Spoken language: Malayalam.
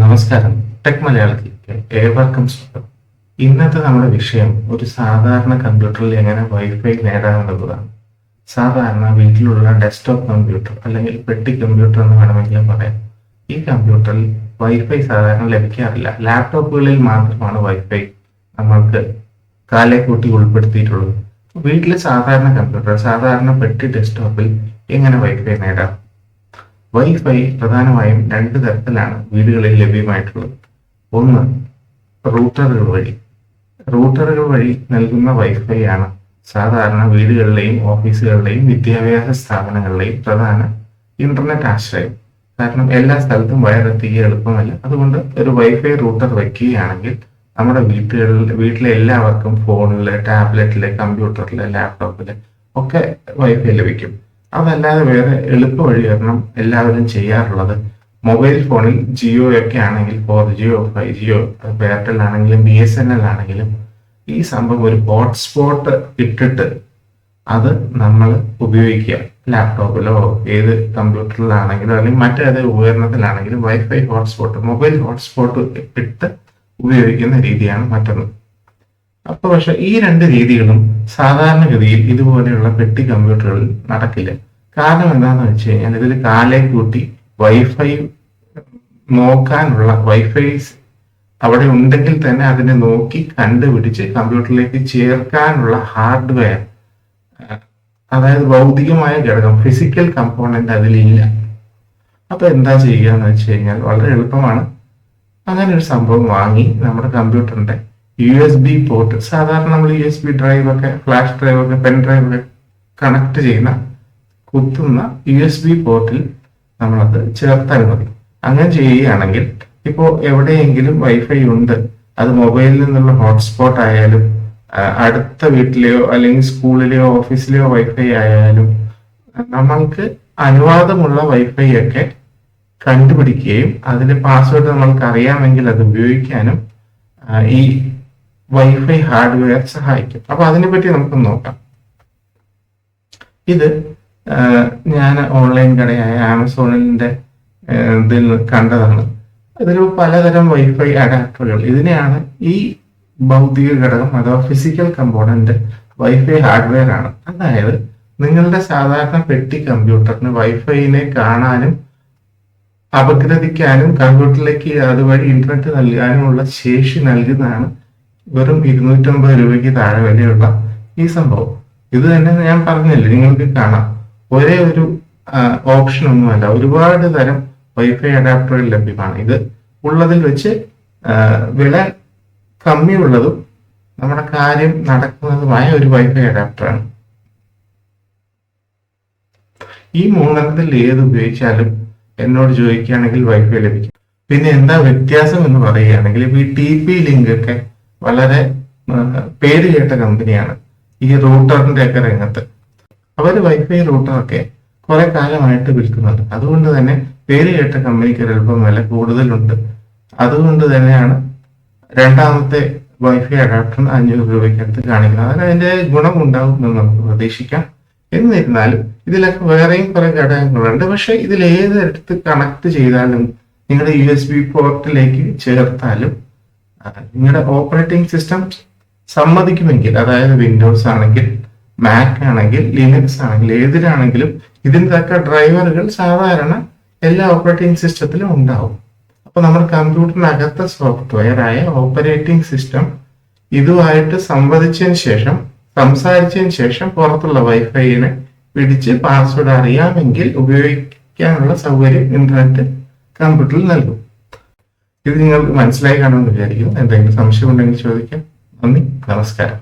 നമസ്കാരം. ടെക് മലയാളത്തിലേക്ക് ഏവർക്കും സ്വാഗതം. ഇന്നത്തെ നമ്മുടെ വിഷയം ഒരു സാധാരണ കമ്പ്യൂട്ടറിൽ എങ്ങനെ വൈഫൈ നേടാമെന്നുള്ളതാണ്. സാധാരണ വീട്ടിലുള്ള ഡെസ്ക്ടോപ്പ് കമ്പ്യൂട്ടർ അല്ലെങ്കിൽ പെട്ടി കമ്പ്യൂട്ടർ എന്ന് വേണമെങ്കിലും പറയാം. ഈ കമ്പ്യൂട്ടറിൽ വൈഫൈ സാധാരണ ലഭിക്കാറില്ല. ലാപ്ടോപ്പുകളിൽ മാത്രമാണ് വൈഫൈ നമ്മൾക്ക് കാലേക്കൂട്ടി ഉൾപ്പെടുത്തിയിട്ടുള്ളത്. വീട്ടിലെ സാധാരണ കമ്പ്യൂട്ടർ, സാധാരണ പെട്ടി ഡെസ്ക്ടോപ്പിൽ എങ്ങനെ വൈഫൈ നേടാം? വൈഫൈ പ്രധാനമായും രണ്ട് തരത്തിലാണ് വീടുകളിൽ ലഭ്യമായിട്ടുള്ളത്. ഒന്ന്, റൂട്ടറുകൾ വഴി നൽകുന്ന വൈഫൈ ആണ് സാധാരണ വീടുകളിലെയും ഓഫീസുകളിലെയും വിദ്യാഭ്യാസ സ്ഥാപനങ്ങളിലെയും പ്രധാന ഇന്റർനെറ്റ് ആശ്രയം. കാരണം എല്ലാ സ്ഥലത്തും വയറെത്തിക്കുക എളുപ്പമല്ല. അതുകൊണ്ട് ഒരു വൈഫൈ റൂട്ടർ വയ്ക്കുകയാണെങ്കിൽ നമ്മുടെ വീട്ടിലെ എല്ലാവർക്കും ഫോണില്, ടാബ്ലറ്റില്, കമ്പ്യൂട്ടറില്, ലാപ്ടോപ്പില് ഒക്കെ വൈഫൈ ലഭിക്കും. അതല്ലാതെ വേറെ എളുപ്പ വഴി കാരണം എല്ലാവരും ചെയ്യാറുള്ളത് മൊബൈൽ ഫോണിൽ ജിയോ ഒക്കെ ആണെങ്കിൽ 4G 5G, എയർടെൽ ആണെങ്കിലും BSNL ആണെങ്കിലും ഈ സംഭവം ഒരു ഹോട്ട്സ്പോട്ട് ഇട്ടിട്ട് അത് നമ്മൾ ഉപയോഗിക്കുക. ലാപ്ടോപ്പിലോ ഏത് കമ്പ്യൂട്ടറിലാണെങ്കിലും അല്ലെങ്കിൽ മറ്റേത് ഉപകരണത്തിലാണെങ്കിലും വൈഫൈ ഹോട്ട്സ്പോട്ട്, മൊബൈൽ ഹോട്ട്സ്പോട്ട് ഇട്ട് ഉപയോഗിക്കുന്ന രീതിയാണ് മറ്റൊന്ന്. അപ്പൊ പക്ഷെ ഈ രണ്ട് രീതികളും സാധാരണഗതിയിൽ ഇതുപോലെയുള്ള പെട്ടി കമ്പ്യൂട്ടറുകളിൽ നടക്കില്ല. കാരണം എന്താണെന്ന് വെച്ച് കഴിഞ്ഞാൽ ഇതിൽ കാലേക്കൂട്ടി വൈഫൈ നോക്കാനുള്ള വൈഫൈ അവിടെ ഉണ്ടെങ്കിൽ തന്നെ അതിനെ നോക്കി കണ്ടുപിടിച്ച് കമ്പ്യൂട്ടറിലേക്ക് ചേർക്കാനുള്ള ഹാർഡ്വെയർ, അതായത് ഭൗതികമായ ഘടകം, ഫിസിക്കൽ കമ്പോണന്റ് അതിലില്ല. അപ്പൊ എന്താ ചെയ്യുക എന്ന് വെച്ച് കഴിഞ്ഞാൽ വളരെ എളുപ്പമാണ്. അങ്ങനെ ഒരു സംഭവം വാങ്ങി നമ്മുടെ കമ്പ്യൂട്ടറിന്റെ USB പോർട്ട്, സാധാരണ നമ്മൾ USB ഡ്രൈവ് ഒക്കെ, ഫ്ലാഷ് ഡ്രൈവ് ഒക്കെ, പെൻ ഡ്രൈവ് ഒക്കെ കണക്ട് ചെയ്യുന്ന കുത്തുന്ന USB പോർട്ടിൽ നമ്മളത് ചേർത്താൽ മതി. അങ്ങനെ ചെയ്യുകയാണെങ്കിൽ ഇപ്പോൾ എവിടെയെങ്കിലും വൈഫൈ ഉണ്ട്, അത് മൊബൈലിൽ നിന്നുള്ള ഹോട്ട്സ്പോട്ട് ആയാലും അടുത്ത വീട്ടിലെയോ അല്ലെങ്കിൽ സ്കൂളിലെയോ ഓഫീസിലെയോ വൈഫൈ ആയാലും നമ്മൾക്ക് അനുവാദമുള്ള വൈഫൈ ഒക്കെ കണ്ടുപിടിക്കുകയും അതിന്റെ പാസ്വേഡ് നമ്മൾക്ക് അറിയാമെങ്കിൽ അത് ഉപയോഗിക്കാനും ഈ വൈഫൈ ഹാർഡ്വെയർ സഹായിക്കും. അപ്പൊ അതിനെപ്പറ്റി നമുക്ക് നോക്കാം. ഇത് ഞാൻ ഓൺലൈൻ കടയായ ആമസോണിന്റെ ഇതിൽ കണ്ടതാണ്. ഇതിൽ പലതരം വൈഫൈ അഡാപ്റ്ററുകൾ, ഇതിനെയാണ് ഈ ഭൗതിക ഘടകം അഥവാ ഫിസിക്കൽ കമ്പോണന്റ് വൈഫൈ ഹാർഡ്വെയർ ആണ്. അതായത് നിങ്ങളുടെ സാധാരണ പെട്ടി കമ്പ്യൂട്ടറിന് വൈഫൈനെ കാണാനും അപഗ്രഥിക്കാനും കമ്പ്യൂട്ടറിലേക്ക് അതുവഴി ഇന്റർനെറ്റ് നൽകാനുമുള്ള ശേഷി നൽകുന്നതാണ് വെറും 250 രൂപയ്ക്ക് താഴെ വിലയുള്ള ഈ സംഭവം. ഇത് തന്നെ ഞാൻ പറഞ്ഞില്ലേ, നിങ്ങൾക്ക് കാണാം, ഒരേ ഒരു ഓപ്ഷൻ ഒന്നുമല്ല, ഒരുപാട് തരം വൈഫൈ അഡാപ്റ്ററുകൾ ലഭ്യമാണ്. ഇത് ഉള്ളതിൽ വെച്ച് വില കമ്മിയുള്ളതും നമ്മുടെ കാര്യം നടക്കുന്നതുമായ ഒരു വൈഫൈ അഡാപ്റ്ററാണ്. ഈ മൂന്നെണ്ണത്തിൽ ഏത് ഉപയോഗിച്ചാലും എന്നോട് ചോദിക്കുകയാണെങ്കിൽ വൈഫൈ ലഭിക്കും. പിന്നെ എന്താ വ്യത്യാസം എന്ന് പറയുകയാണെങ്കിൽ ഈ TP ലിങ്ക് ഒക്കെ വളരെ പേര് കേട്ട കമ്പനിയാണ് ഈ റൂട്ടറിന്റെ ഒക്കെ രംഗത്ത്. അവർ വൈഫൈ റൂട്ടറൊക്കെ കുറെ കാലമായിട്ട് വിൽക്കുന്നുണ്ട്. അതുകൊണ്ട് തന്നെ പേര് കേട്ട കമ്പനിക്ക് ഒരല്പം വില കൂടുതലുണ്ട്. അതുകൊണ്ട് തന്നെയാണ് രണ്ടാമത്തെ വൈഫൈ അഡാപ്റ്റർ 500 രൂപയ്ക്ക് അടുത്ത് കാണിക്കുന്നത്. അതിന് അതിന്റെ ഗുണം ഉണ്ടാവും എന്ന് നമുക്ക് പ്രതീക്ഷിക്കാം. എന്നിരുന്നാലും ഇതിലൊക്കെ വേറെയും കുറെ ഘടകങ്ങളുണ്ട്. പക്ഷെ ഇതിൽ ഏതെടുത്ത് കണക്ട് ചെയ്താലും നിങ്ങളുടെ USB പോർട്ടിലേക്ക് ചേർത്താലും നിങ്ങളുടെ ഓപ്പറേറ്റിംഗ് സിസ്റ്റം സമ്മതിക്കുമെങ്കിൽ, അതായത് വിൻഡോസ് ആണെങ്കിൽ, മാക് ആണെങ്കിൽ, ലിനക്സ് ആണെങ്കിൽ, ഏതിലാണെങ്കിലും ഇതിന് തക്ക ഡ്രൈവറുകൾ സാധാരണ എല്ലാ ഓപ്പറേറ്റിംഗ് സിസ്റ്റത്തിലും ഉണ്ടാവും. അപ്പൊ നമ്മുടെ കമ്പ്യൂട്ടറിനകത്തെ സോഫ്റ്റ്വെയർ ആയ ഓപ്പറേറ്റിംഗ് സിസ്റ്റം ഇതുമായിട്ട് സംസാരിച്ചതിന് ശേഷം പുറത്തുള്ള വൈഫൈനെ പിടിച്ച് പാസ്വേഡ് അറിയാമെങ്കിൽ ഉപയോഗിക്കാനുള്ള സൗകര്യം ഇന്റർനെറ്റ് കമ്പ്യൂട്ടറിൽ നൽകും. ഇത് നിങ്ങൾക്ക് മനസ്സിലായി കാണുമെന്ന് വിചാരിക്കുന്നു. എന്തെങ്കിലും സംശയം ഉണ്ടെങ്കിൽ ചോദിക്കാം. നന്ദി, നമസ്കാരം.